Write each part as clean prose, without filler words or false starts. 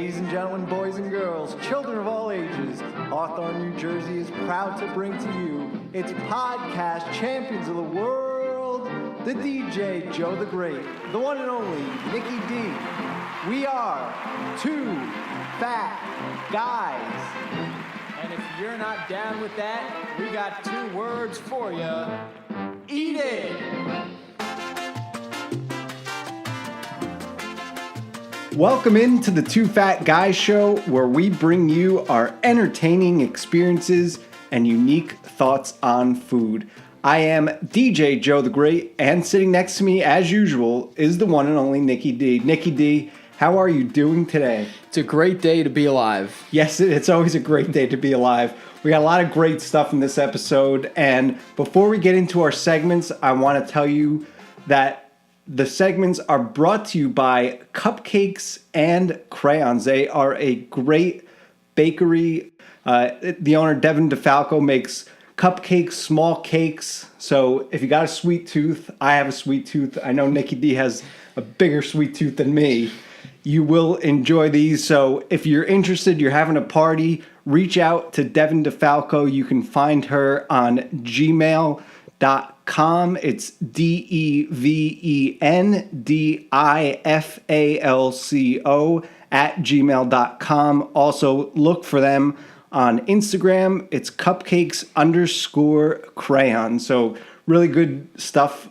Ladies and gentlemen, boys and girls, children of all ages, Hawthorne, New Jersey is proud to bring to you its podcast champions of the world, the DJ Joe the Great, the one and only Nicky D. We are two fat guys. And if you're not down with that, we got 2 words for you. Eat it! Welcome into the Two Fat Guys Show, where we bring you our entertaining experiences and unique thoughts on food. I am DJ Joe the Great, and sitting next to me, as usual, is the one and only Nicky D. Nicky D, how are you doing today? It's a great day to be alive. Yes, it's always a great day to be alive. We got a lot of great stuff in this episode, and before we get into our segments, I want to tell you that the segments are brought to you by Cupcakes and Crayons. They are a great bakery. The owner, Devin DeFalco, makes cupcakes, small cakes. So if you got a sweet tooth, I have a sweet tooth. I know Nicky D has a bigger sweet tooth than me. You will enjoy these. So if you're interested, you're having a party, reach out to Devin DeFalco. You can find her on gmail.com. It's DEVENDIFALCO @gmail.com. Also, look for them on Instagram. It's cupcakes_crayon. So really good stuff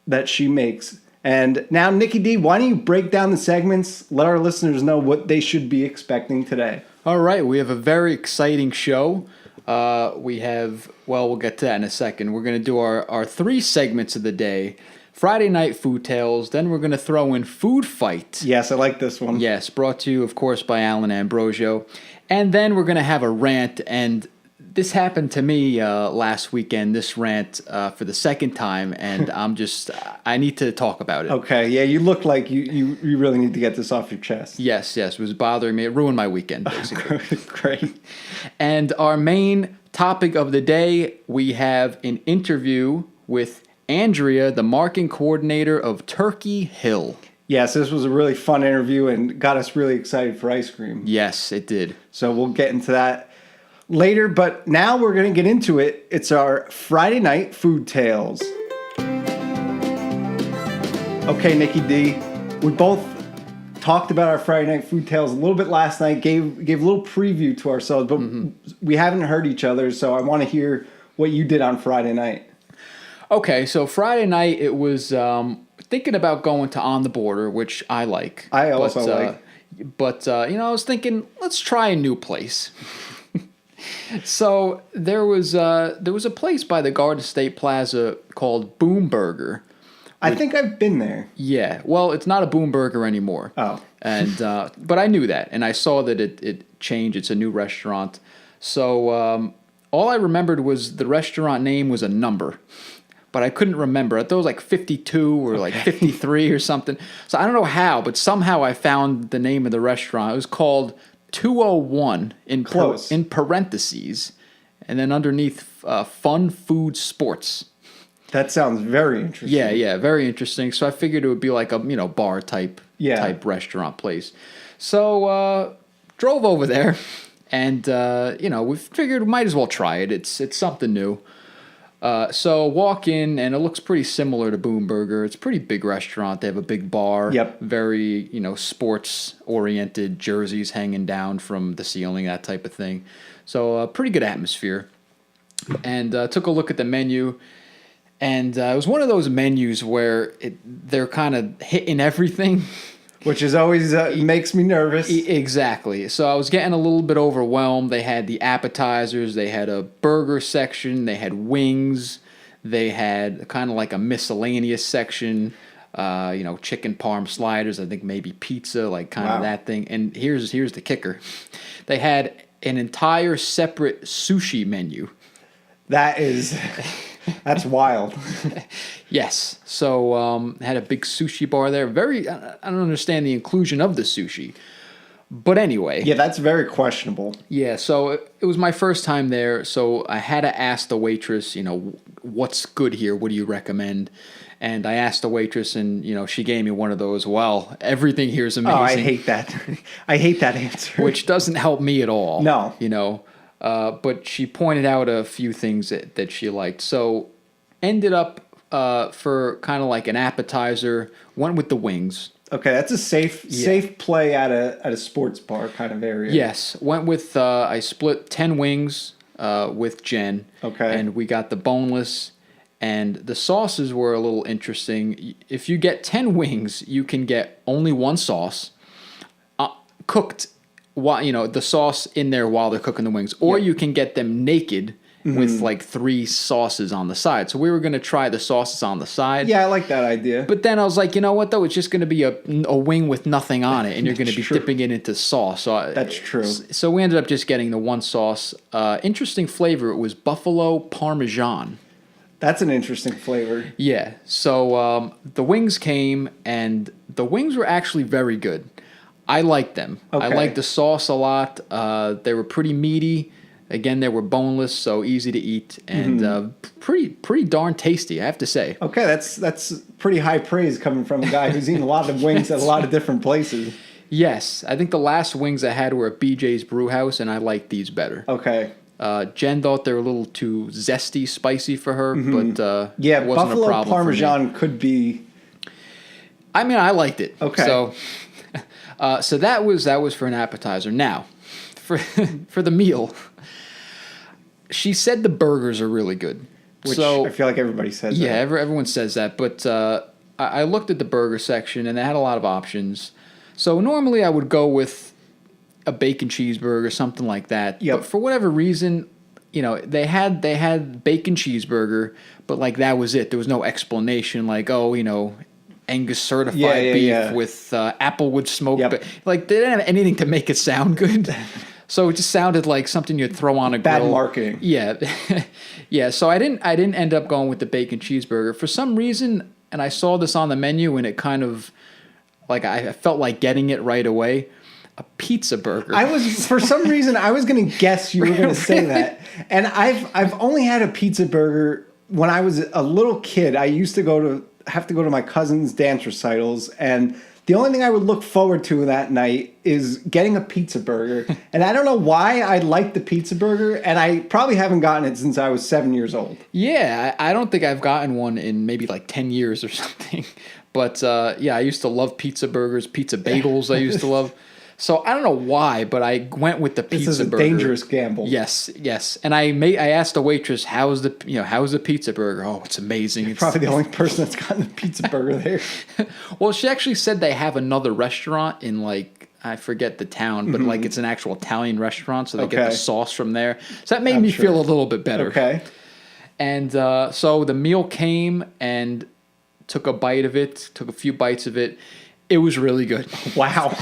that she makes. And now, Nicky D, why don't you break down the segments? Let our listeners know what they should be expecting today. All right, we have a very exciting show. We'll get to that in a second. We're going to do our 3 segments of the day. Friday night food tales, then we're going to throw in food fight. Yes, I like this one. Yes, brought to you, of course, by Alan Ambrosio. And then we're going to have a rant, and this happened to me last weekend, this rant for the second time, and I need to talk about it. Okay, yeah, you look like you really need to get this off your chest. Yes, it was bothering me. It ruined my weekend, basically. Great. And our main topic of the day, we have an interview with Andrea, the marketing coordinator of Turkey Hill. Yes, this was a really fun interview and got us really excited for ice cream. Yes, it did. So we'll get into that later, but now we're going to get into it. It's our Friday night food tales. Okay, Nicky D, we both talked about our Friday night food tales a little bit last night, gave a little preview to ourselves, but we haven't heard each other, so I want to hear what you did on Friday night. Okay, so Friday night it was thinking about going to On the Border, which I like. I also like. But I was thinking, let's try a new place. So there was a place by the Garden State Plaza called Boom Burger. I think I've been there. Yeah, well, it's not a Boom Burger anymore. Oh. And but I knew that, and I saw that it changed. It's a new restaurant. So all I remembered was the restaurant name was a number, but I couldn't remember. I thought it was like 52 or like 53 or something. So I don't know how, but somehow I found the name of the restaurant. It was called 201 in parentheses, and then underneath Fun Food Sports. That sounds very interesting. Yeah, very interesting. So I figured it would be like a bar type restaurant place. So drove over there, and we figured we might as well try it. It's something new. So walk in, and it looks pretty similar to Boom Burger. It's a pretty big restaurant. They have a big bar. Yep. Very sports-oriented jerseys hanging down from the ceiling, that type of thing. So pretty good atmosphere. And took a look at the menu. And it was one of those menus where they're kind of hitting everything. Which is always makes me nervous. Exactly. So I was getting a little bit overwhelmed. They had the appetizers. They had a burger section. They had wings. They had kind of like a miscellaneous section. Chicken parm sliders. I think maybe pizza, like kind of that thing. And here's the kicker. They had an entire separate sushi menu. That's wild. Yes. So had a big sushi bar there. I don't understand the inclusion of the sushi. But anyway. Yeah, that's very questionable. Yeah, so it was my first time there, so I had to ask the waitress, what's good here? What do you recommend? And I asked the waitress, and she gave me one of those. Well, everything here is amazing. Oh, I hate that. I hate that answer. Which doesn't help me at all. No. But she pointed out a few things that she liked. So ended up for kind of like an appetizer, went with the wings. Okay, that's a safe play at a sports bar kind of area. Yes, went with I split 10 wings with Jen. Okay. And we got the boneless. And the sauces were a little interesting. If you get 10 wings, you can get only one sauce cooked, while the sauce in there while they're cooking the wings. Or you can get them naked with like 3 sauces on the side. So we were going to try the sauces on the side. Yeah, I like that idea. But then I was like, you know what, though? It's just going to be a wing with nothing on it, and you're going to be true. dipping it into sauce. So That's true. So we ended up just getting the one sauce. Interesting flavor. It was buffalo parmesan. That's an interesting flavor. Yeah. So the wings came, and the wings were actually very good. I liked them. Okay. I liked the sauce a lot. They were pretty meaty. Again, they were boneless, so easy to eat, and pretty darn tasty, I have to say. Okay, that's pretty high praise coming from a guy who's eaten a lot of wings at a lot of different places. Yes. I think the last wings I had were at BJ's Brewhouse, and I liked these better. Okay. Jen thought they were a little too zesty, spicy for her, but Yeah, it wasn't buffalo a problem parmesan for me. could be... I mean, I liked it. Okay. So that was for an appetizer. Now, for the meal, she said the burgers are really good. Which so, I feel like everybody says that. Yeah, everyone says that. But I looked at the burger section, and they had a lot of options. So normally I would go with a bacon cheeseburger, something like that. Yep. But for whatever reason, they had bacon cheeseburger, but like that was it. There was no explanation, like Angus certified beef with applewood smoked. Yep. But like they didn't have anything to make it sound good. So it just sounded like something you'd throw on a grill. Bad marketing. Yeah. Yeah, so I didn't end up going with the bacon cheeseburger. For some reason, and I saw this on the menu, and it kind of like I felt like getting it right away. A pizza burger. For some reason I was going to guess you were going to say that. And I've only had a pizza burger when I was a little kid. I used to have to go to my cousin's dance recitals, and the only thing I would look forward to that night is getting a pizza burger. And I don't know why I liked the pizza burger, and I probably haven't gotten it since I was 7 years old. Yeah, I don't think I've gotten one in maybe like 10 years or something. But yeah, I used to love pizza burgers, pizza bagels I used to love. So I don't know why, but I went with the pizza burger. This is a dangerous gamble. Yes. And I asked the waitress, how's the pizza burger? Oh, it's amazing. You're probably the only person that's gotten the pizza burger there. Well, she actually said they have another restaurant in like, I forget the town, but like it's an actual Italian restaurant, so they get the sauce from there. So that made me feel a little bit better. Okay. And so the meal came, and took a few bites of it. It was really good. Wow.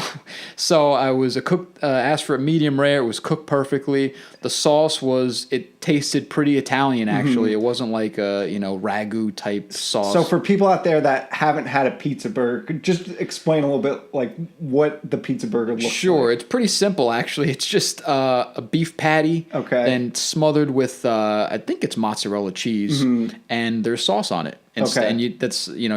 So I was asked for a medium rare. It was cooked perfectly. The sauce it tasted pretty Italian, actually. It wasn't like a, ragu type sauce. So for people out there that haven't had a pizza burger, just explain a little bit like what the pizza burger looks like. Sure. It's pretty simple, actually. It's just a beef patty. Okay. And smothered with, I think it's mozzarella cheese. And there's sauce on it. And, Okay. And you're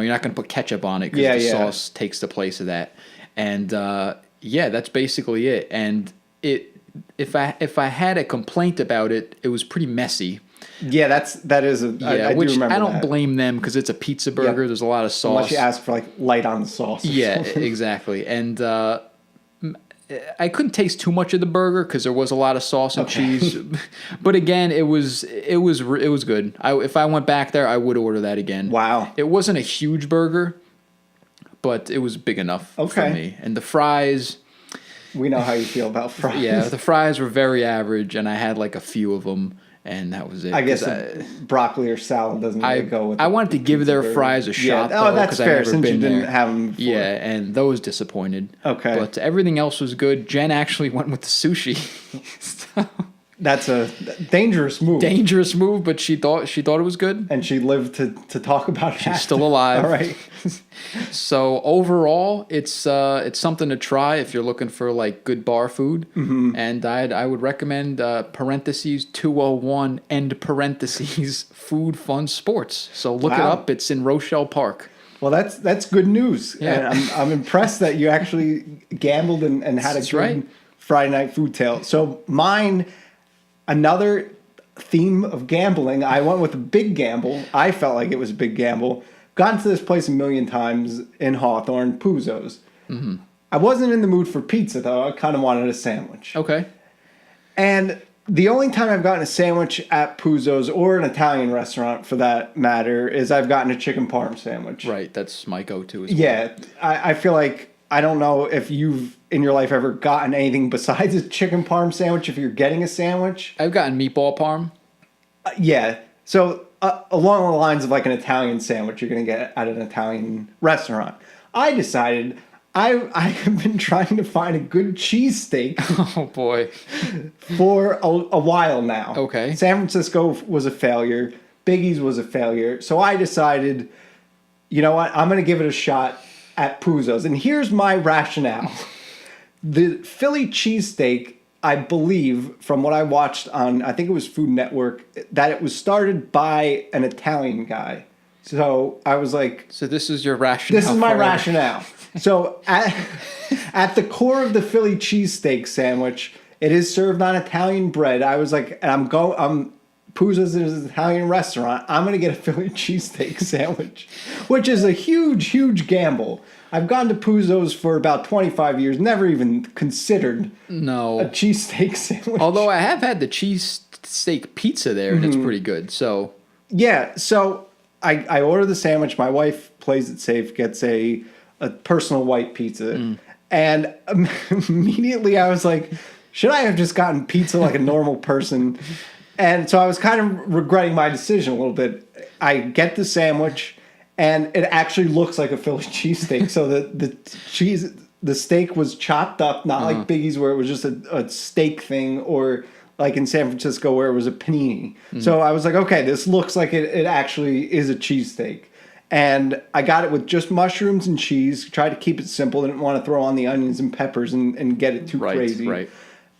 not going to put ketchup on it because the sauce takes the place of that. And that's basically it. And if I had a complaint about it, it was pretty messy. Yeah, that is I which do remember I don't that. blame them because it's a pizza burger. There's a lot of sauce. Unless you ask for like light on the sauce. Yeah, exactly. And I couldn't taste too much of the burger because there was a lot of sauce and cheese. But again, it was good. If I went back there, I would order that again. Wow. It wasn't a huge burger, but it was big enough for me. And the fries. We know how you feel about fries. Yeah, the fries were very average, and I had like a few of them, and that was it. I guess broccoli or salad doesn't really go with it. I wanted to give their fries a shot, though. Oh, that's fair, since you didn't there. have them before. Yeah, and those disappointed. Okay. But everything else was good. Jen actually went with the sushi. That's a dangerous move. Dangerous move, but she thought it was good. And she lived to talk about it. She's still alive. All right. So overall, it's something to try if you're looking for like good bar food. Mm-hmm. And I would recommend parentheses 201 end parentheses food fun sports. So look it up. It's in Rochelle Park. Well, that's good news. Yeah. And I'm impressed that you actually gambled and had a good Friday night food tale. So mine, another theme of gambling, I went with a big gamble. I felt like it was a big gamble. Gotten to this place a million times in Hawthorne, Puzo's. Mm-hmm. I wasn't in the mood for pizza, though. I kind of wanted a sandwich. Okay. And the only time I've gotten a sandwich at Puzo's, or an Italian restaurant for that matter, is I've gotten a chicken parm sandwich. Right, that's my go-to as well. Yeah, I feel like, I don't know if you've in your life ever gotten anything besides a chicken parm sandwich if you're getting a sandwich. I've gotten meatball parm. Yeah, so along the lines of like an Italian sandwich you're going to get at an Italian restaurant. I decided I have been trying to find a good cheesesteak. Oh, boy. For a while now. Okay. San Francisco was a failure. Biggie's was a failure. So I decided, you know what? I'm going to give it a shot at Puzo's. And here's my rationale. The Philly cheesesteak, I believe, from what I watched on, I think it was Food Network, that it was started by an Italian guy. So I was like... So this is your rationale. This is my rationale. So at the core of the Philly cheesesteak sandwich, it is served on Italian bread. I was like, and Puzo's is an Italian restaurant. I'm going to get a Philly cheesesteak sandwich, which is a huge, huge gamble. I've gone to Puzo's for about 25 years, never even considered a cheesesteak sandwich. Although I have had the cheesesteak pizza there, and it's pretty good. So yeah, so I order the sandwich. My wife plays it safe, gets a personal white pizza. And immediately I was like, should I have just gotten pizza like a normal person? And so I was kind of regretting my decision a little bit. I get the sandwich, and it actually looks like a Philly cheesesteak. So the steak was chopped up, not like Biggie's where it was just a steak thing, or like in San Francisco where it was a panini. So I was like, okay, this looks like it actually is a cheesesteak. And I got it with just mushrooms and cheese. Tried to keep it simple. Didn't want to throw on the onions and peppers and get it too crazy. Right.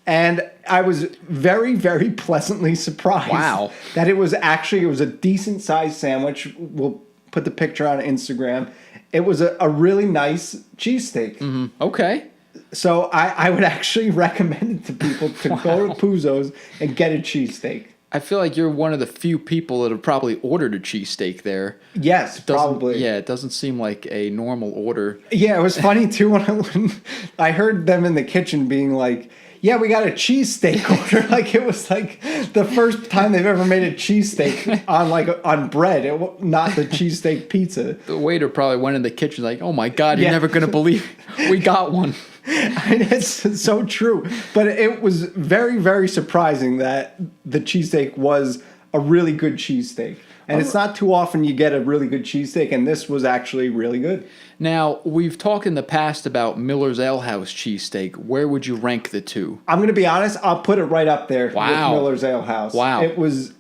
And I was very, very pleasantly surprised that it was a decent sized sandwich. We'll put the picture on Instagram. It was a really nice cheesesteak. Mm-hmm. Okay. So I would actually recommend it to people to go to Puzo's and get a cheesesteak. I feel like you're one of the few people that have probably ordered a cheesesteak there. Yes, probably. Yeah, it doesn't seem like a normal order. Yeah, it was funny too when I heard them in the kitchen being like, yeah, we got a cheesesteak order. Like it was like the first time they've ever made a cheesesteak on bread, not the cheesesteak pizza. The waiter probably went in the kitchen like, oh my God, you're never going to believe we got one. And it's so true. But it was very, very surprising that the cheesesteak was a really good cheesesteak. And it's not too often you get a really good cheesesteak, and this was actually really good. Now, we've talked in the past about Miller's Ale House cheesesteak. Where would you rank the two? I'm going to be honest, I'll put it right up there with Miller's Ale House. Wow. It was...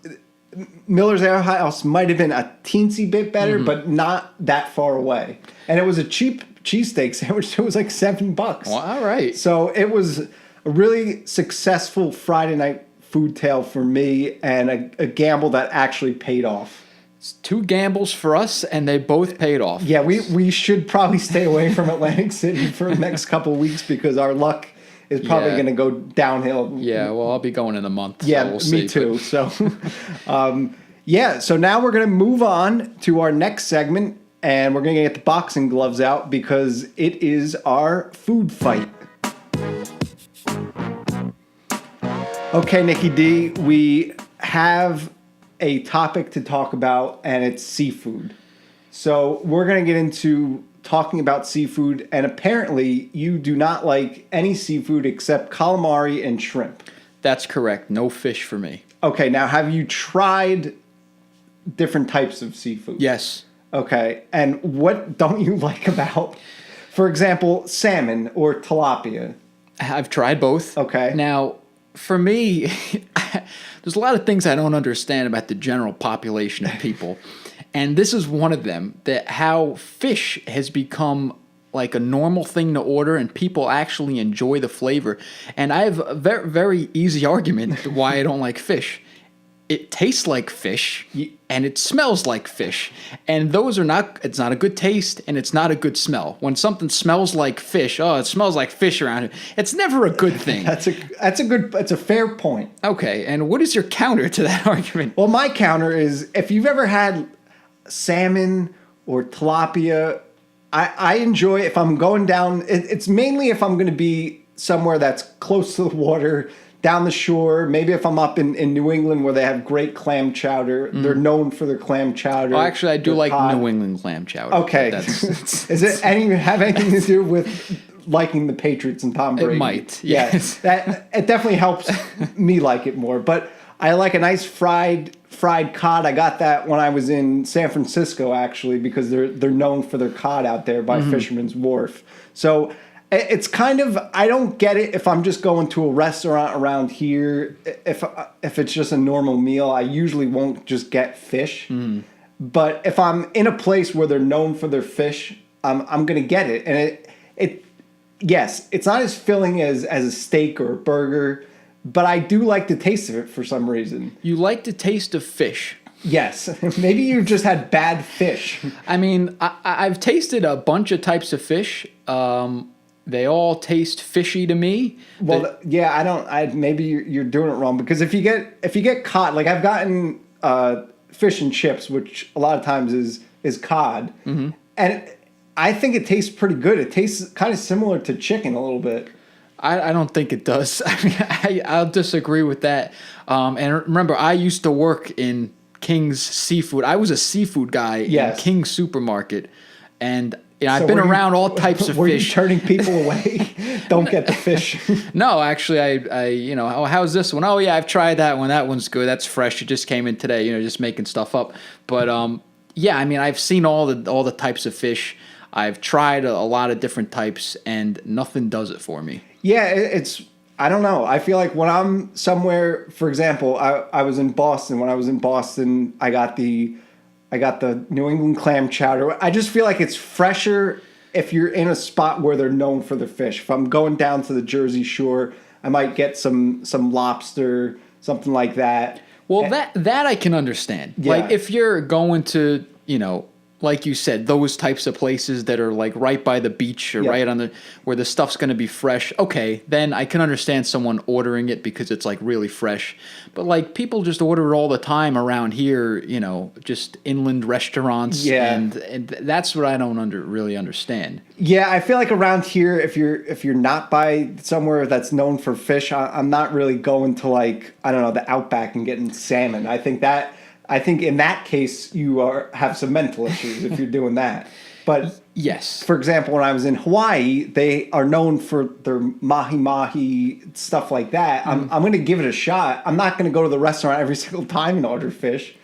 Miller's Ale House might have been a teensy bit better, but not that far away. And it was a cheap cheesesteak sandwich. It was like $7. Well, all right. So it was a really successful Friday night food tale for me, and a gamble that actually paid off. It's two gambles for us, and they both paid off. Yeah, we should probably stay away from Atlantic City for the next couple of weeks because our luck is probably going to go downhill. Yeah, well, I'll be going in a month. Yeah, so we'll me see, too. So, so now we're going to move on to our next segment, and we're going to get the boxing gloves out because it is our food fight. Okay, Nicky D, we have a topic to talk about, and it's seafood. So we're going to get into talking about seafood, and apparently you do not like any seafood except calamari and shrimp. That's correct. No fish for me. Okay, now have you tried different types of seafood? Yes. Okay, and what don't you like about, for example, salmon or tilapia? I've tried both. Okay. Now, for me, there's a lot of things I don't understand about the general population of people. And this is one of them, that how fish has become like a normal thing to order and people actually enjoy the flavor. And I have a very, very easy argument why I don't like fish. It tastes like fish and it smells like fish. And those are not, it's not a good taste and it's not a good smell. When something smells like fish, oh, it smells like fish around here. It's never a good thing. That's a fair point. Okay. And what is your counter to that argument? Well, my counter is if you've ever had salmon or tilapia, I enjoy if I'm going down. It's mainly if I'm going to be somewhere that's close to the water, down the shore. Maybe if I'm up in New England where they have great clam chowder. They're known for their clam chowder. Oh, actually, I do like New England clam chowder. Okay. Is it have anything to do with liking the Patriots and Tom Brady? It might. Yes. Yeah, it definitely helps me like it more. But I like a nice fried cod. I got that when I was in San Francisco, actually, because they're known for their cod out there by Fisherman's Wharf. So it's kind of, I don't get it if I'm just going to a restaurant around here. If it's just a normal meal, I usually won't just get fish. But if I'm in a place where they're known for their fish, I'm gonna get it. And it yes, it's not as filling as a steak or a burger. But I do like the taste of it for some reason. You like the taste of fish? Yes. Maybe you've just had bad fish. I mean, I've tasted a bunch of types of fish. They all taste fishy to me. Well, maybe you're doing it wrong, because if you get cod, like I've gotten fish and chips, which a lot of times is cod, and I think it tastes pretty good. It tastes kind of similar to chicken a little bit. I don't think it does. I mean, I'll disagree with that. And remember, I used to work in King's Seafood. I was a seafood guy in King's Supermarket, and I've been around all types of fish. Were you turning people away? Don't get the fish. No, actually, I oh, how's this one? Oh yeah, I've tried that one. That one's good. That's fresh. It just came in today. Just making stuff up. But yeah, I mean, I've seen all the types of fish. I've tried a lot of different types, and nothing does it for me. Yeah, it's, I don't know. I feel like when I'm somewhere, for example, I was in Boston. When I was in Boston, I got the New England clam chowder. I just feel like it's fresher if you're in a spot where they're known for the fish. If I'm going down to the Jersey Shore, I might get some lobster, something like that. Well, that I can understand. Yeah. Like if you're going to, like you said, those types of places that are like right by the beach or right on where the stuff's going to be fresh. Okay, then I can understand someone ordering it because it's like really fresh. But like people just order it all the time around here, just inland restaurants. Yeah. And that's what I don't really understand. Yeah, I feel like around here, if you're not by somewhere that's known for fish, I'm not really going to like, I don't know, the Outback and getting salmon. I think in that case you have some mental issues if you're doing that. But yes, for example, when I was in Hawaii, they are known for their mahi stuff like that. I'm going to give it a shot. I'm not going to go to the restaurant every single time and order fish,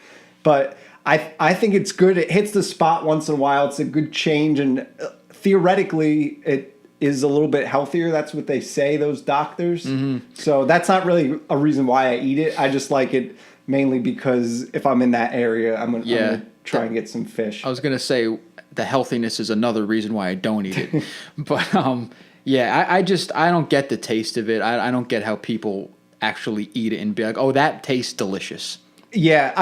but I think it's good. It hits the spot once in a while. It's a good change, and theoretically, it is a little bit healthier. That's what they say, those doctors. So that's not really a reason why I eat it. I just like it mainly because if I'm in that area, I'm gonna try and get some fish. I was gonna say the healthiness is another reason why I don't eat it. But I don't get the taste of it. I don't get how people actually eat it and be like, oh, that tastes delicious. Yeah,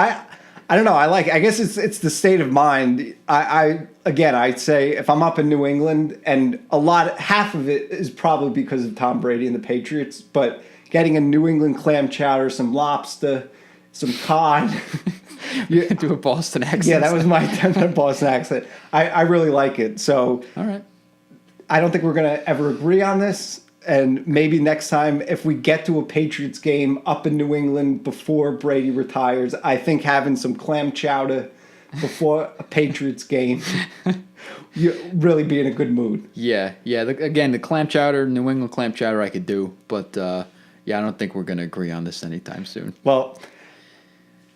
I don't know. I guess it's the state of mind. I'd say if I'm up in New England, and half of it is probably because of Tom Brady and the Patriots, but getting a New England clam chowder, some lobster, some cod. You do a Boston accent. Yeah, that was my Boston accent. I really like it. So, all right. I don't think we're going to ever agree on this. And maybe next time, if we get to a Patriots game up in New England before Brady retires, I think having some clam chowder before a Patriots game, you really be in a good mood. Yeah. Again, the clam chowder, New England clam chowder, I could do. But, I don't think we're going to agree on this anytime soon. Well,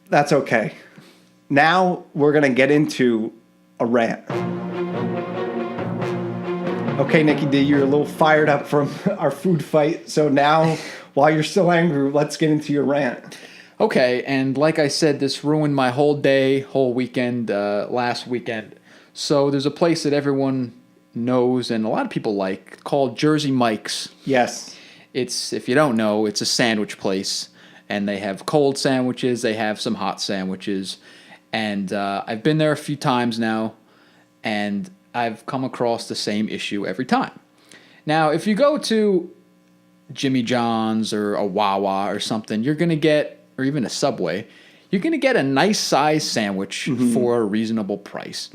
that's okay. Now we're going to get into a rant. Okay, Nicky D, you're a little fired up from our food fight. So now, while you're still angry, let's get into your rant. Okay, and like I said, this ruined my whole day, whole weekend, last weekend. So there's a place that everyone knows and a lot of people like called Jersey Mike's. Yes. It's, if you don't know, it's a sandwich place, and they have cold sandwiches, they have some hot sandwiches, and I've been there a few times now, and I've come across the same issue every time. Now, if you go to Jimmy John's or a Wawa or something, you're going to get, or even a Subway, you're going to get a nice size sandwich for a reasonable price.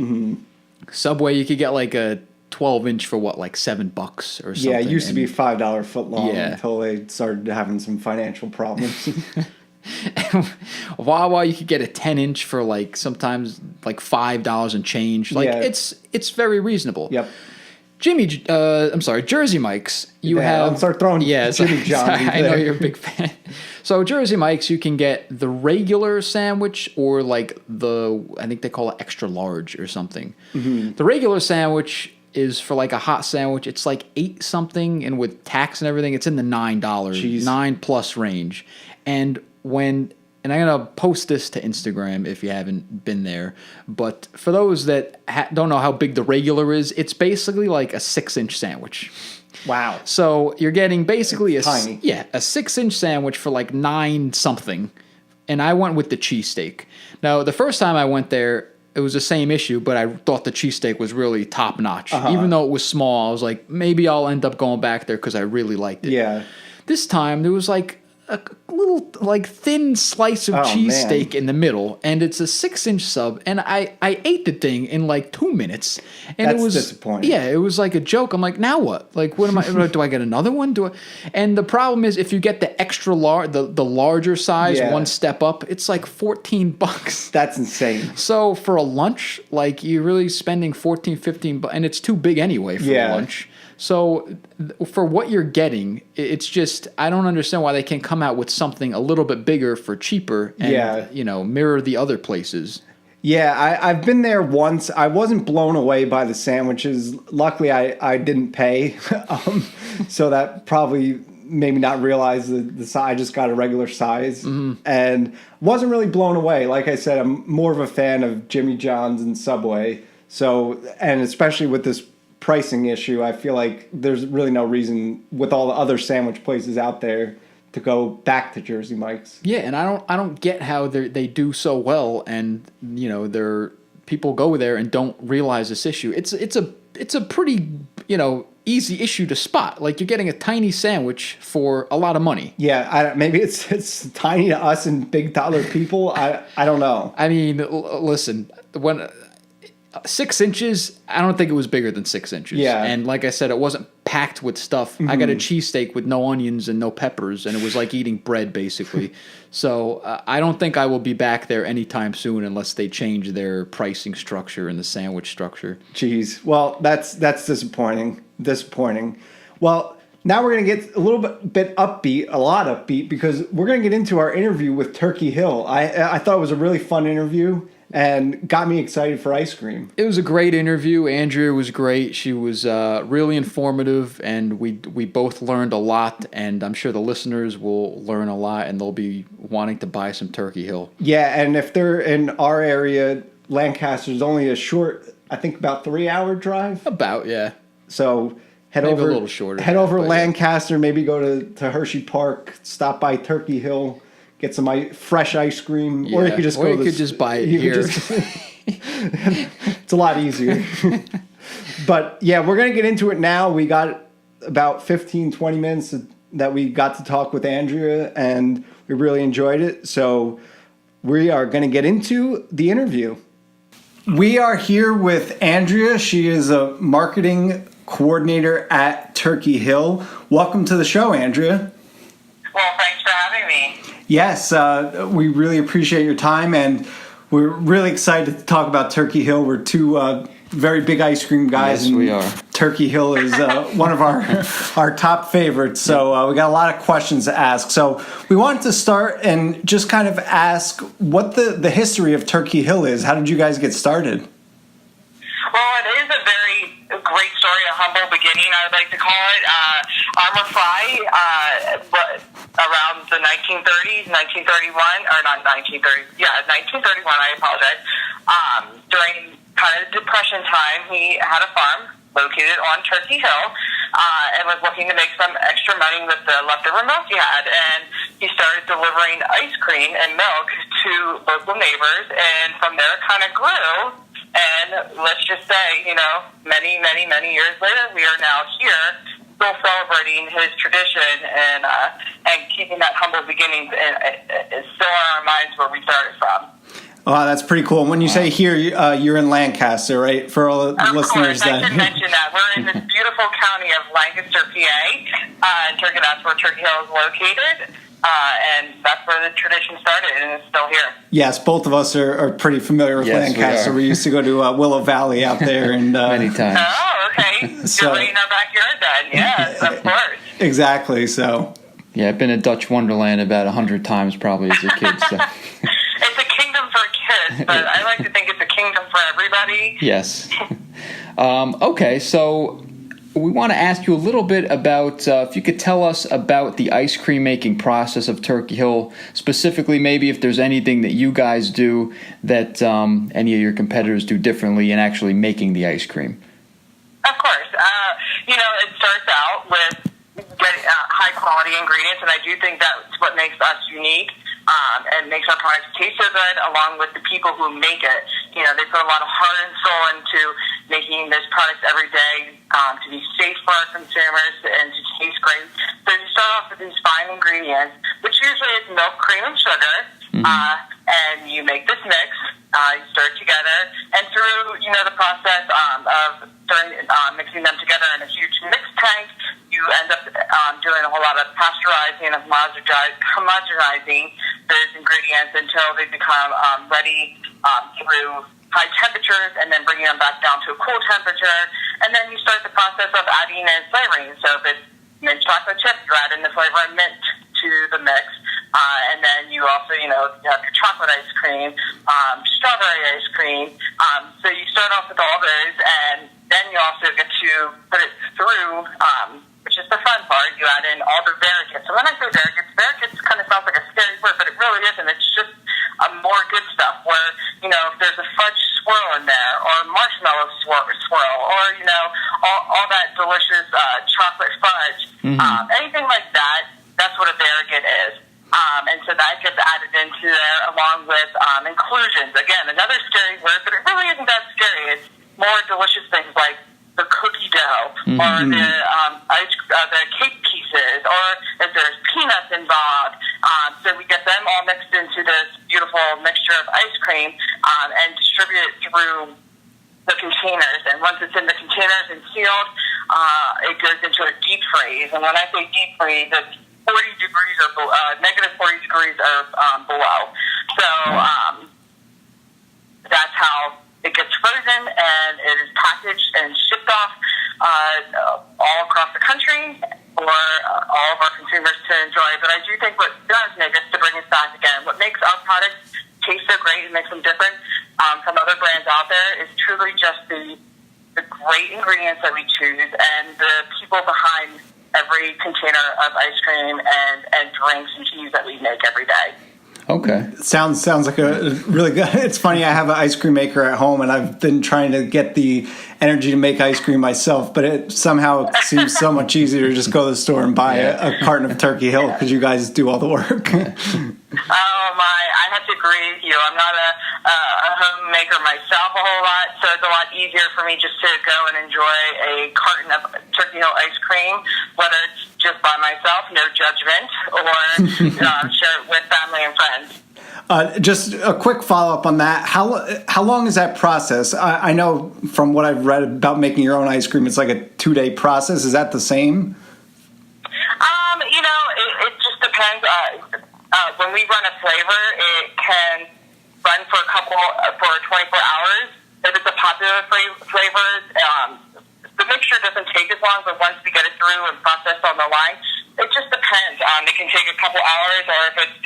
Subway, you could get like a 12-inch for what, like $7 or something. Yeah, it used to be $5 foot long until they started having some financial problems. Wawa, you could get a 10-inch for like sometimes like $5 and change. Like it's very reasonable. Yep. Jersey Mike's. I'll start throwing Jimmy John's. I know you're a big fan. So Jersey Mike's, you can get the regular sandwich or like I think they call it extra large or something. The regular sandwich is for like a hot sandwich. It's like $8 something, and with tax and everything, it's in the $9, $9+ range. And I'm gonna post this to Instagram if you haven't been there. But for those that don't know how big the regular is, it's basically like a 6-inch sandwich. Wow. So you're getting basically tiny. a 6-inch sandwich for like $9 something. And I went with the cheesesteak. Now, the first time I went there, it was the same issue, but I thought the cheesesteak was really top notch. Even though it was small, I was like, maybe I'll end up going back there because I really liked it. Yeah. This time, there was like a little like thin slice of cheesesteak in the middle, and it's a 6-inch sub, and I ate the thing in like 2 minutes, and That's it was disappointing. Yeah, it was like a joke. I'm like, now what? Like, what am I? Do I get another one? And the problem is, if you get the extra large, the larger size, one step up, it's like $14. That's insane. So for a lunch, like you're really spending $14-15, and it's too big anyway for a lunch. So for what you're getting, it's just, I don't understand why they can't come out with something a little bit bigger for cheaper and, mirror the other places. Yeah, I've been there once. I wasn't blown away by the sandwiches. Luckily, I didn't pay. So that probably made me not realize the size. I just got a regular size and wasn't really blown away. Like I said, I'm more of a fan of Jimmy John's and Subway. So, and especially with this pricing issue, I feel like there's really no reason with all the other sandwich places out there to go back to Jersey Mike's. Yeah, and I don't get how they do so well, and people go there and don't realize this issue. It's a pretty easy issue to spot. Like, you're getting a tiny sandwich for a lot of money. Yeah, maybe it's tiny to us and big to other people. I don't know. I mean, listen, when 6 inches, I don't think it was bigger than 6 inches. Yeah. And like I said, it wasn't packed with stuff. I got a cheesesteak with no onions and no peppers, and it was like eating bread, basically. So I don't think I will be back there anytime soon unless they change their pricing structure and the sandwich structure. Jeez. Well, that's disappointing. Well, now we're going to get a little bit upbeat, a lot upbeat, because we're going to get into our interview with Turkey Hill. I thought it was a really fun interview and got me excited for ice cream. It was a great interview. Andrea was great. She was really informative, and we both learned a lot, and I'm sure the listeners will learn a lot, and they'll be wanting to buy some Turkey Hill. Yeah, and if they're in our area, Lancaster's only a short, I think about 3-hour drive. About, yeah. So head maybe over a little shorter. Head over to Lancaster, maybe go to Hershey Park, stop by Turkey Hill, get some fresh ice cream, or you could just just buy it here. It's a lot easier. But yeah, we're going to get into it now. We got about 15-20 minutes that we got to talk with Andrea, and we really enjoyed it. So we are going to get into the interview. We are here with Andrea. She is a marketing coordinator at Turkey Hill. Welcome to the show, Andrea. Well, thanks for having me. Yes, we really appreciate your time, and we're really excited to talk about Turkey Hill. We're two very big ice cream guys. Yes, and we are. Turkey Hill is one of our top favorites, so we got a lot of questions to ask. So we wanted to start and just kind of ask what the history of Turkey Hill is. How did you guys get started? Well, it is a very great story, humble beginning, I would like to call it. Armor Fry, around the 1930s, 1931, or not 1930s, 1931, I apologize. During kind of Depression time, he had a farm located on Turkey Hill, and was looking to make some extra money with the leftover milk he had. And he started delivering ice cream and milk to local neighbors, and from there it kind of grew. And let's just say, many, many, many years later, we are now here, still celebrating his tradition and keeping that humble beginnings is still in our minds where we started from. Oh, that's pretty cool. When you say here, you're in Lancaster, right? For all the listeners, I should mention that we're in this beautiful county of Lancaster, PA, and Turkey. That's where Turkey Hill is located. And that's where the tradition started, and it's still here. Yes, both of us are pretty familiar with Lancaster. We used to go to Willow Valley out there, and many times. Oh, okay. So, you're right in our backyard then. Yes, of course. Exactly. So. Yeah, I've been to Dutch Wonderland about 100 times probably as a kid. So. It's a kingdom for kids, but I like to think it's a kingdom for everybody. Yes. Okay, so we want to ask you a little bit about, if you could tell us about the ice cream making process of Turkey Hill, specifically maybe if there's anything that you guys do that any of your competitors do differently in actually making the ice cream. Of course. It starts out with getting high-quality ingredients, and I do think that's what makes us unique and makes our products taste so good, along with the people who make it. They put a lot of heart and soul into making this product every day to be safe for our consumers and to taste great. So you start off with these fine ingredients, which usually is milk, cream, and sugar, and you make this mix. You stir it together, and through the process of mixing them together in a huge mix tank, you end up doing a whole lot of pasteurizing and homogenizing those ingredients until they become ready through high temperatures, and then bringing them back down to a cool temperature. And then you start the process of adding in flavoring. So if it's mint chocolate chip, you add in the flavor of mint to the mix. And then you also, you have your chocolate ice cream, strawberry ice cream. So you start off with all those, and then you also get to put it through, which is the fun part. You add in all the variegates. So when I say variegates kind of sounds like a scary word, but it really isn't. It's just more good stuff where, if there's a fudge swirl in there, or marshmallow swirl, or, all that delicious chocolate fudge, anything like that, that's what a variegate is. And so that gets added into there along with inclusions. Again, another scary word, but it really isn't that scary. It's more delicious things like the cookie dough, or the cake pieces, or if there's peanuts involved. So we get them all mixed into this beautiful mixture of ice cream and distribute it through the containers. And once it's in the containers and sealed, it goes into a deep freeze. And when I say deep freeze, it's 40 degrees or negative 40 degrees or below. So that's how it gets frozen, and it is packaged and shipped off all across the country for all of our consumers to enjoy. But I do think what does make us, to bring us back again, what makes our products taste so great and makes them different from other brands out there is truly just the great ingredients that we choose and the people behind every container of ice cream and drinks and teas that we make every day. Okay. Sounds like a really good. It's funny, I have an ice cream maker at home, and I've been trying to get the energy to make ice cream myself, but it somehow seems so much easier to just go to the store and buy a carton of Turkey Hill because you guys do all the work. Oh my, I have to agree with you. I'm not a homemaker myself a whole lot, so it's a lot easier for me just to go and enjoy a carton of Turkey Hill ice cream, whether it's just by myself, no judgment, or share it with family and friends. Just a quick follow-up on that. How long is that process? I know from what I've read about making your own ice cream, it's like a 2-day process. Is that the same? It just depends. When we run a flavor, it can run for 24 hours. If it's a popular flavor, the mixture doesn't take as long, but once we get it through and processed on the line, it just depends. It can take a couple hours, or if it's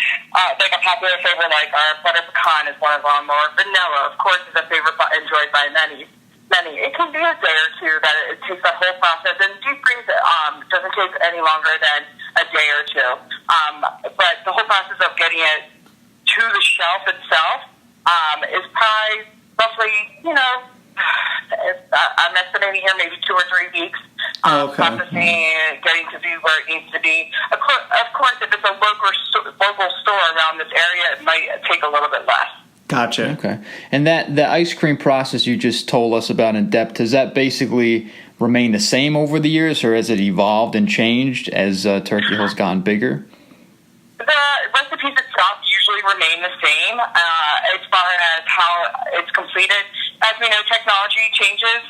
like a popular flavor like our butter pecan is one of our more vanilla, of course, is a favorite enjoyed by many. It can be a day or two that it takes that whole process, and deep freeze doesn't take any longer than a day or two. But the whole process of getting it to the shelf itself is probably roughly, I'm estimating here maybe 2 or 3 weeks. Processing it, getting to be where it needs to be. Of course, if it's a local store around this area, it might take a little bit less. Gotcha. Okay. And the ice cream process you just told us about in depth, does that basically remain the same over the years, or has it evolved and changed as Turkey Hill's gotten bigger? The recipes itself usually remain the same as far as how it's completed. As we know, technology changes.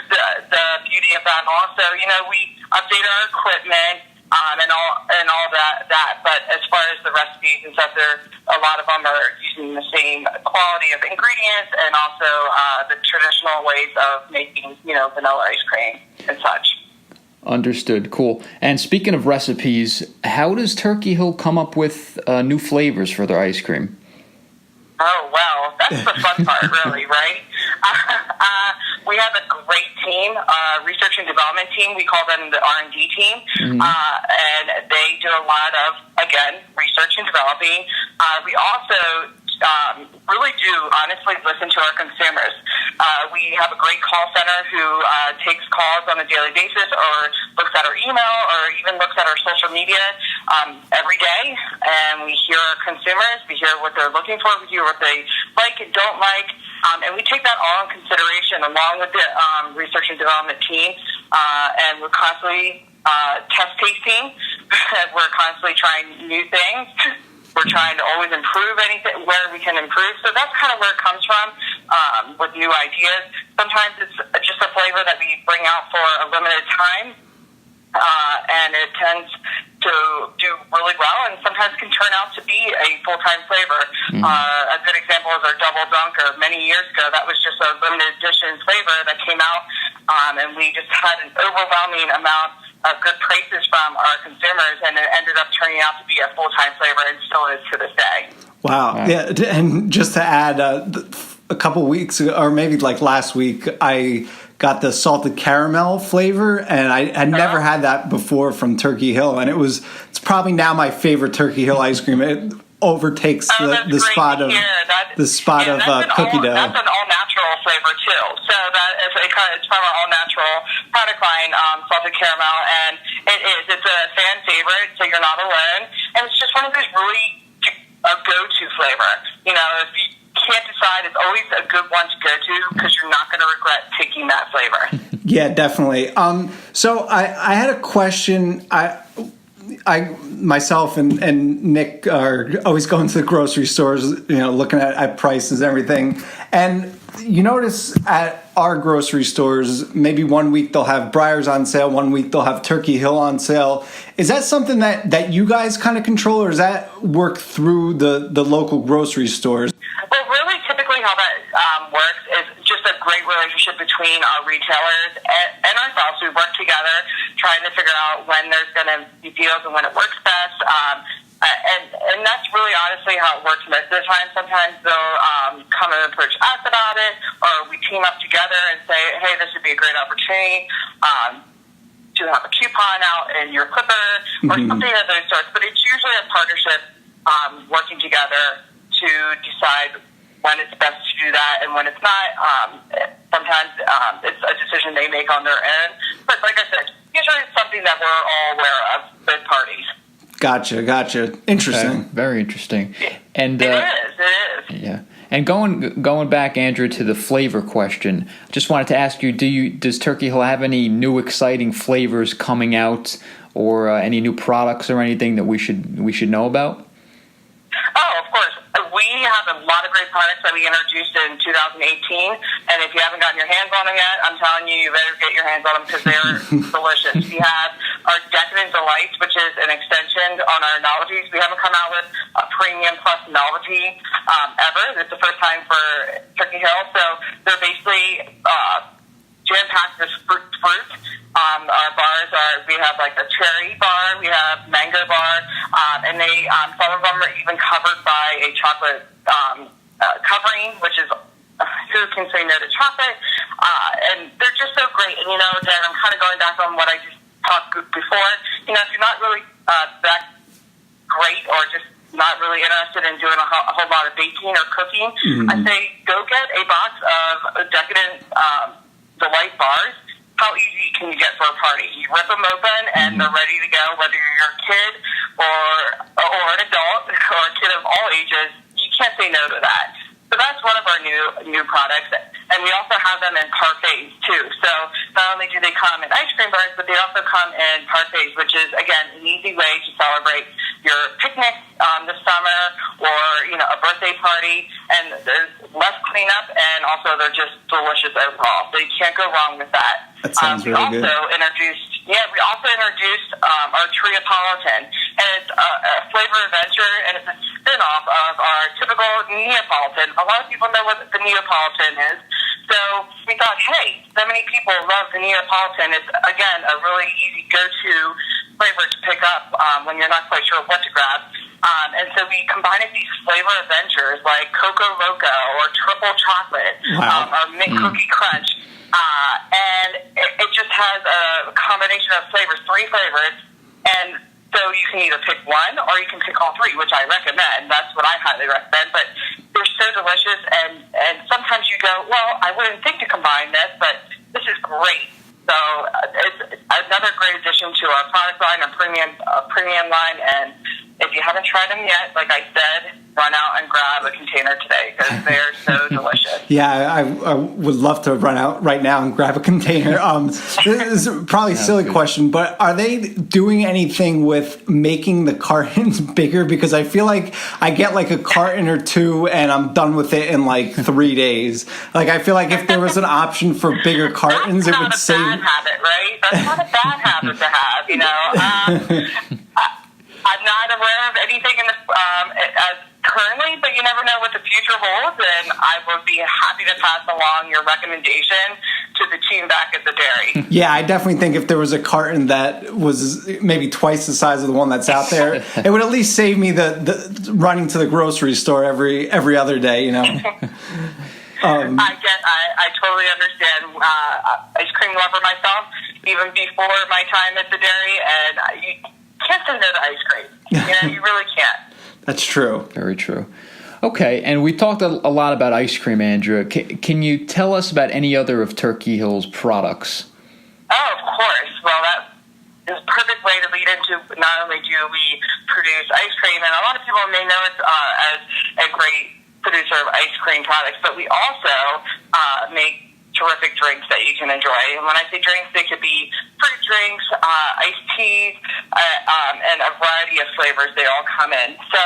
The beauty of that also, we update our equipment and all that. But as far as the recipes and stuff, a lot of them are using the same quality of ingredients and also the traditional ways of making, vanilla ice cream and such. Understood. Cool. And speaking of recipes, how does Turkey Hill come up with new flavors for their ice cream? Oh, well, that's the fun part, really, right? We have a great team, research and development team. We call them the R&D team. Mm-hmm. And they do a lot of, again, research and developing. We also really do honestly listen to our consumers. We have a great call center who takes calls on a daily basis or looks at our email or even looks at our social media every day. And we hear our consumers. We hear what they're looking for. We hear what they like and don't like. And we take that all in consideration along with the research and development team. And we're constantly test tasting. We're constantly trying new things. We're trying to always improve anything where we can improve. So that's kind of where it comes from with new ideas. Sometimes it's just a flavor that we bring out for a limited time, and it tends to do really well and sometimes can turn out to be a full-time flavor. Mm-hmm. A good example is our Double Dunker. Many years ago, that was just a limited edition flavor that came out, and we just had an overwhelming amount of good praises from our consumers, and it ended up turning out to be a full-time flavor and still is to this day. Wow. Yeah, and just to add, a couple weeks ago, or maybe like last week, I got the salted caramel flavor, and I had never had that before from Turkey Hill, and it's probably now my favorite Turkey Hill ice cream. It overtakes the spot of cookie dough. That's an all-natural flavor too. So it's from our all-natural product line, salted caramel, and it's a fan favorite. So you're not alone, and it's just one of those really a go-to flavor. If you can't decide, it's always a good one to go to because you're not going to regret taking that flavor. Yeah, definitely. So I had a question. I myself and Nick are always going to the grocery stores, looking at prices and everything. And you notice at our grocery stores, maybe one week they'll have Breyers on sale, one week they'll have Turkey Hill on sale. Is that something that you guys kind of control, or does that work through the local grocery stores? Well, really, typically how that works is just a great relationship between our retailers and ourselves. We work together, trying to figure out when there's going to be deals and when it works best. And that's really honestly how it works most of the time. Sometimes they'll come and approach us about it, or we team up together and say, hey, this would be a great opportunity to have a coupon out in your clipper or something of those sorts. But it's usually a partnership working together to decide when it's best to do that and when it's not. Sometimes it's a decision they make on their own. But like I said, usually it's something that we're all aware of, both parties. Gotcha. Interesting. Okay. Very interesting. And it is. Yeah. And going back, Andrea, to the flavor question, just wanted to ask you: does Turkey Hill have any new exciting flavors coming out, or any new products or anything that we should know about? Oh, of course. We have a lot of great products that we introduced in 2018, and if you haven't gotten your hands on them yet, I'm telling you, you better get your hands on them because they're delicious. We have our Decadent Delights, which is an extension on our novelties. We haven't come out with a premium plus novelty ever. It's the first time for Turkey Hill, so they're basically jam-packed with fruit. Our bars we have like a cherry bar, we have mango bar, and they some of them are even covered by a chocolate covering, which is who can say no to chocolate? And they're just so great. And, again, I'm kind of going back on what I just talked before. If you're not really that great or just not really interested in doing a whole lot of baking or cooking, I say go get a box of Decadent Delight bars. How easy can you get for a party? You rip them open and they're ready to go, whether you're a kid or an adult or a kid of all ages. You can't say no to that. So that's one of our new products. And we also have them in parfaits, too. So not only do they come in ice cream bars, but they also come in parfaits, which is, again, an easy way to celebrate your picnic this summer or, a birthday party. And there's less cleanup, and also they're just delicious overall. So you can't go wrong with that. That sounds really good. We also introduced our Treapolitan, and it's a flavor adventure, and it's a spin-off of our typical Neapolitan. A lot of people know what the Neapolitan is, so we thought, hey, so many people love the Neapolitan. It's, again, a really easy go-to flavor to pick up when you're not quite sure what to grab. And so we combined these flavor adventures like Coco Loco or Triple Chocolate or Mint Cookie Crunch. And it just has a combination of flavors, 3 flavors. And so you can either pick one or you can pick all 3, which I recommend. That's what I highly recommend. But they're so delicious. And sometimes you go, well, I wouldn't think to combine this, but this is great. So it's another great addition to our product line, our premium line. And if you haven't tried them yet, like I said, run out and grab a container today because they're so delicious. Yeah, I would love to run out right now and grab a container. This is probably a silly question, but are they doing anything with making the cartons bigger? Because I feel like I get like a carton or 2 and I'm done with it in like 3 days. Like I feel like if there was an option for bigger cartons, it would save. That's not a bad habit, right? That's not a bad habit to have, I'm not aware of anything in the currently, but you never know what the future holds, and I would be happy to pass along your recommendation to the team back at the dairy. Yeah, I definitely think if there was a carton that was maybe twice the size of the one that's out there, it would at least save me the running to the grocery store every other day, I totally understand. Ice cream lover myself, even before my time at the dairy, and you can't say no to ice cream. You really can't. That's true. Very true. Okay, and we talked a lot about ice cream, Andrea. Can you tell us about any other of Turkey Hill's products? Oh, of course. Well, that is a perfect way to lead into not only do we produce ice cream, and a lot of people may know us as a great producer of ice cream products, but we also make terrific drinks that you can enjoy. And when I say drinks, they could be fruit drinks, iced teas, and a variety of flavors. They all come in. So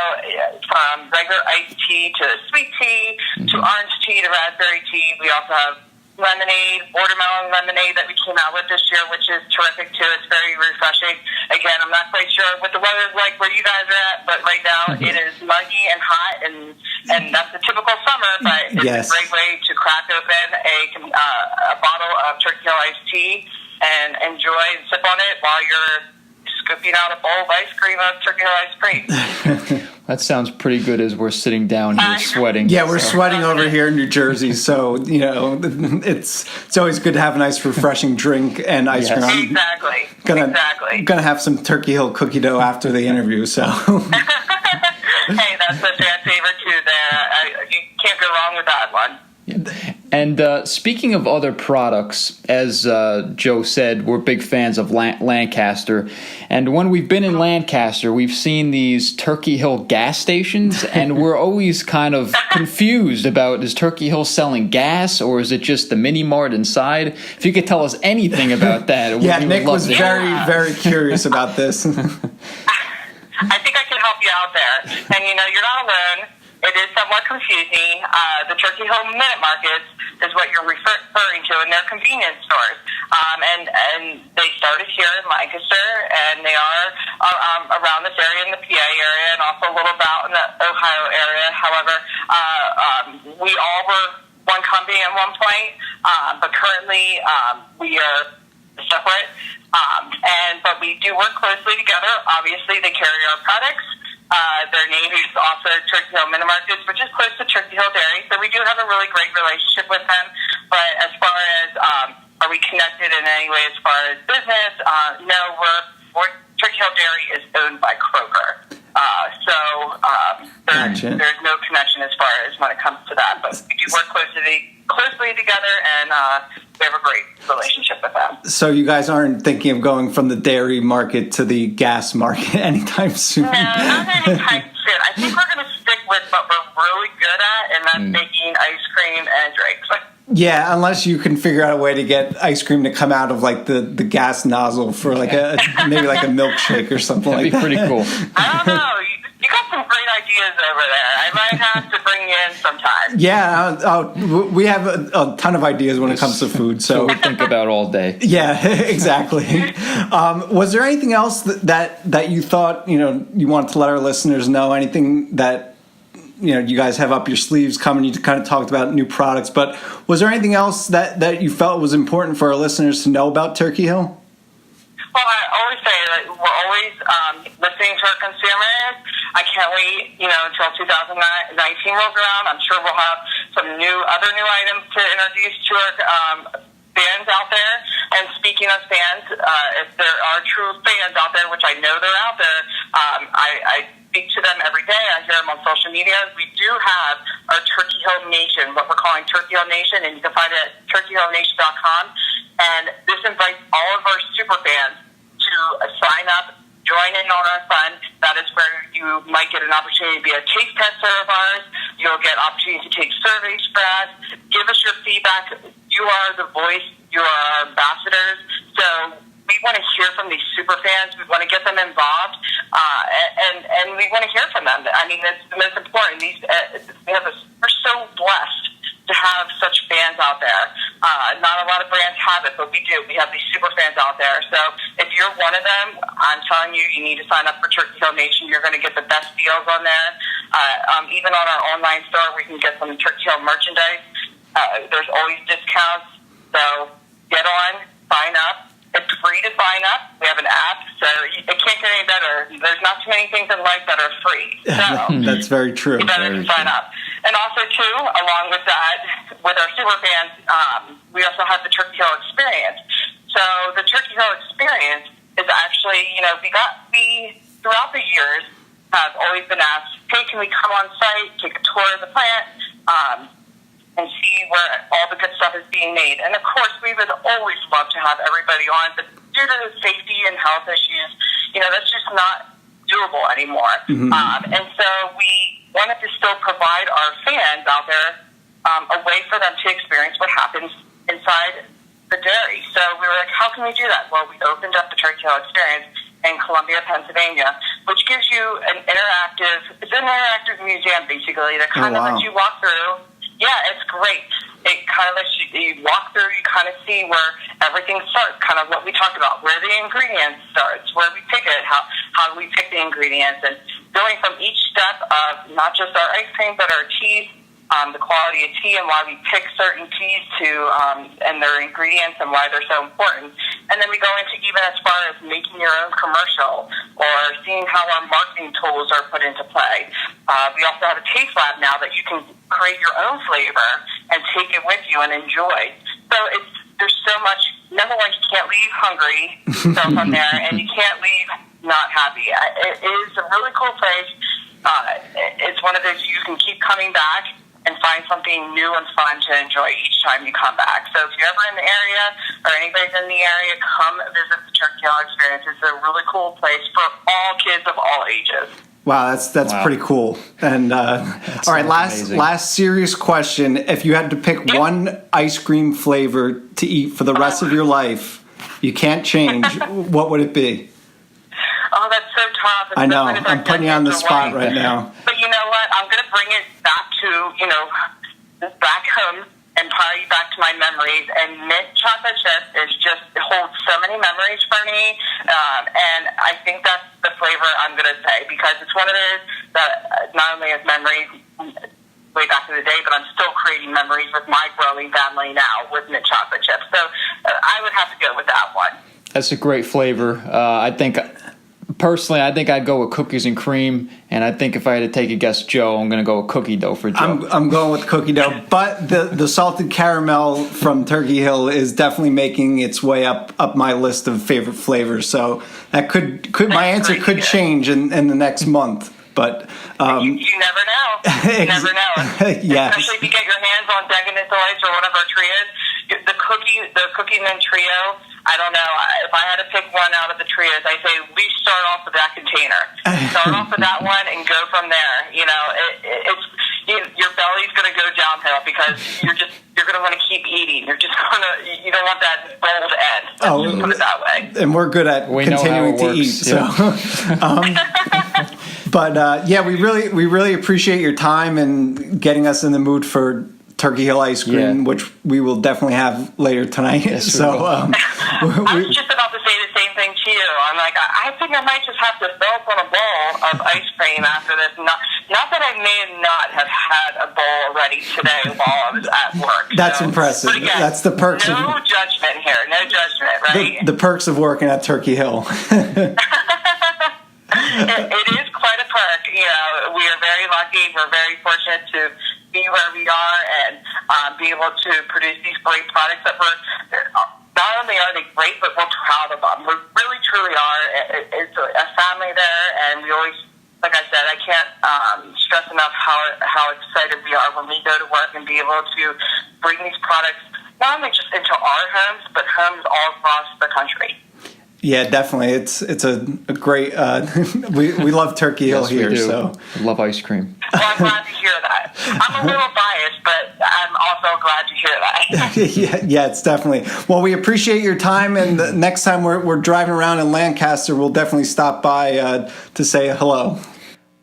from regular iced tea to sweet tea to orange tea to raspberry tea. We also have lemonade, watermelon lemonade that we came out with this year, which is terrific too. It's very refreshing. Again, I'm not quite sure what the weather's like where you guys are at, but right now it is muggy and hot, and that's the typical summer, but it's a great way to crack open a bottle of Turkey Hill iced tea and enjoy and sip on it while you're scooping out a bowl of ice cream of Turkey Hill ice cream. That sounds pretty good as we're sitting down here sweating. Yeah, we're sweating over here in New Jersey, so it's always good to have a nice refreshing drink and ice cream. Exactly. Gonna have some Turkey Hill cookie dough after the interview, so. Hey, that's a fan favorite too. You can't go wrong with that one. Yeah. And speaking of other products, as Joe said, we're big fans of Lancaster. And when we've been in Lancaster, we've seen these Turkey Hill gas stations, and we're always kind of confused about, is Turkey Hill selling gas, or is it just the mini mart inside? If you could tell us anything about that. Yeah, Nick was very, very curious about this. I think I can help you out there. And you're not alone. It is somewhat confusing. The Turkey Hill Minute Markets is what you're referring to, and they're convenience stores. And they started here in Lancaster, and they are around this area in the PA area and also a little about in the Ohio area. However, we all were one company at one point, but currently we are separate. But we do work closely together. Obviously, they carry our products. Their name is also Turkey Hill Mini Markets, which is close to Turkey Hill Dairy. So we do have a really great relationship with them. But as far as are we connected in any way as far as business? No, Turkey Hill Dairy is owned by Kroger. There's no connection as far as when it comes to that. But we do work closely together, and we have a great relationship with them. So you guys aren't thinking of going from the dairy market to the gas market anytime soon? No, not anytime soon. I think we're going to stick with what we're really good at, and that's making ice cream and drinks. Yeah, unless you can figure out a way to get ice cream to come out of like the gas nozzle for like maybe like a milkshake or something like that. That'd be pretty cool. I don't know. You got some great ideas over there. I might have to bring you in sometime. Yeah, we have a ton of ideas when it comes to food. So we think about all day. Yeah, exactly. Was there anything else that you thought, you wanted to let our listeners know? Anything that, you guys have up your sleeves coming? You kind of talked about new products, but was there anything else that you felt was important for our listeners to know about Turkey Hill? Well, I always say that we're always listening to our consumers. I can't wait, until 2019 rolls around. I'm sure we'll have some other new items to introduce to our fans out there. And speaking of fans, if there are true fans out there, which I know they're out there, I speak to them every day. I hear them on social media. We do have our Turkey Hill Nation, what we're calling Turkey Hill Nation, and you can find it at turkeyhillnation.com. And this invites all of our super fans to sign up, join in on our fun. That is where you might get an opportunity to be a taste tester of ours. You'll get opportunity to take surveys for us. Give us your feedback. You are the voice. You are our ambassadors. So we want to hear from these super fans. We want to get them involved, and we want to hear from them. I mean, that's the most important. We're so blessed to have such fans out there. Not a lot of brands have it, but we do. We have these super fans out there. So if you're one of them, I'm telling you, you need to sign up for Turkey Hill Nation. You're going to get the best deals on there. Even on our online store, we can get some Turkey Hill merchandise. There's always discounts. So get on, sign up. It's free to sign up. We have an app, so it can't get any better. There's not too many things in life that are free. So that's very true. You better sign up. And also, too, along with that, with our super fans, we also have the Turkey Hill Experience. So the Turkey Hill Experience is actually, we throughout the years have always been asked, hey, can we come on site, take a tour of the plant, and see where all the good stuff is being made. And of course, we would always love to have everybody on, but due to the safety and health issues, that's just not doable anymore. Mm-hmm. And so we wanted to still provide our fans out there a way for them to experience what happens inside the dairy. So we were like, how can we do that? Well, we opened up the Turkey Hill Experience in Columbia, Pennsylvania, which gives you it's an interactive museum, basically, that kind of lets you walk through. Yeah, it's great. It kind of lets you walk through, you kind of see where everything starts, kind of what we talked about, where the ingredients starts, where we pick it, how do we pick the ingredients, and going from each step of not just our ice cream, but our teas, the quality of tea and why we pick certain teas and their ingredients and why they're so important. And then we go into even as far as making your own commercial or seeing how our marketing tools are put into play. We also have a taste lab now that you can create your own flavor and take it with you and enjoy. So there's so much. Number one, you can't leave hungry from there, and you can't leave not happy. It is a really cool place. It's one of those you can keep coming back and find something new and fun to enjoy each time you come back. So if you're ever in the area or anybody's in the area, come visit the Turkey Hill Experience. It's a really cool place for all kids of all ages. Wow, that's pretty cool. And all right, last serious question. If you had to pick one ice cream flavor to eat for the rest of your life, you can't change, what would it be? Oh, that's so tough. I know. I'm putting you on the spot right now. But you know what? I'm going to bring it back to, back home and probably back to my memories. And mint chocolate chip holds so many memories for me. And I think that's the flavor I'm going to say because it's one of those that not only has memories way back in the day, but I'm still creating memories with my growing family now with mint chocolate chips. So I would have to go with that one. That's a great flavor. I think Personally, I think I'd go with cookies and cream, and I think if I had to take a guess, Joe, I'm going to go with cookie dough for Joe. I'm going with cookie dough, but the salted caramel from Turkey Hill is definitely making its way up my list of favorite flavors. So that could my answer could change in the next month. But you never know. You never know. Yes. Especially if you get your hands on Decadent Delights or one of our trios. The cookie and trio. I don't know. If I had to pick one out of the trios, I say we start off with that container. Start off with that one and go from there. You know, your belly's going to go downhill because you're going to want to keep eating. You don't want that bold end. Let's just put it that way. And we're good at continuing to eat. Yeah. So, but yeah, we really appreciate your time and getting us in the mood for Turkey Hill ice cream, which we will definitely have later tonight. Yes, so I was just about to say the same thing to you. I'm like, I think I might just have to fill up on a bowl of ice cream after this. Not that I may not have had a bowl already today while I was at work. That's impressive. But again, that's the perks. No judgment here. No judgment, right? The perks of working at Turkey Hill. It is quite a perk. You know, we are very lucky. We're very fortunate to be where we are and be able to produce these great products that not only are they great, but we're proud of them. We really, truly are. It's a family there, and we always, like I said, I can't stress enough how excited we are when we go to work and be able to bring these products not only just into our homes, but homes all across the country. Yeah, definitely. It's a great. We love Turkey Hill here. So love ice cream. Well, I'm glad to hear that. I'm a little biased, but I'm also glad to hear that. yeah, it's definitely. Well, we appreciate your time, and the next time we're driving around in Lancaster, we'll definitely stop by to say hello.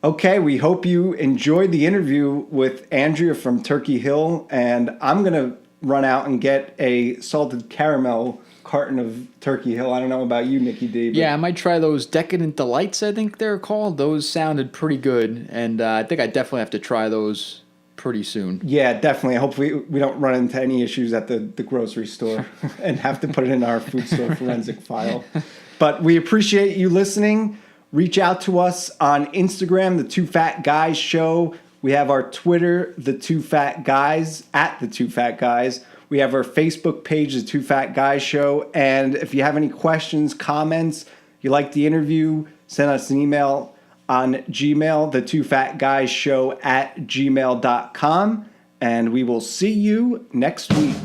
Okay, we hope you enjoyed the interview with Andrea from Turkey Hill, and I'm gonna run out and get a salted caramel carton of Turkey Hill. I don't know about you, Nicky D. Yeah, I might try those Decadent Delights, I think they're called. Those sounded pretty good, and I think I definitely have to try those pretty soon. Yeah, definitely. Hopefully we don't run into any issues at the grocery store and have to put it in our food store forensic file. But we appreciate you listening. Reach out to us on Instagram, The Two Fat Guys Show. We have our Twitter, The Two Fat Guys, at The Two Fat Guys. We have our Facebook page, The Two Fat Guys Show. And if you have any questions, comments, you like the interview, send us an email on Gmail, thetwofatguyshow@gmail.com. And we will see you next week.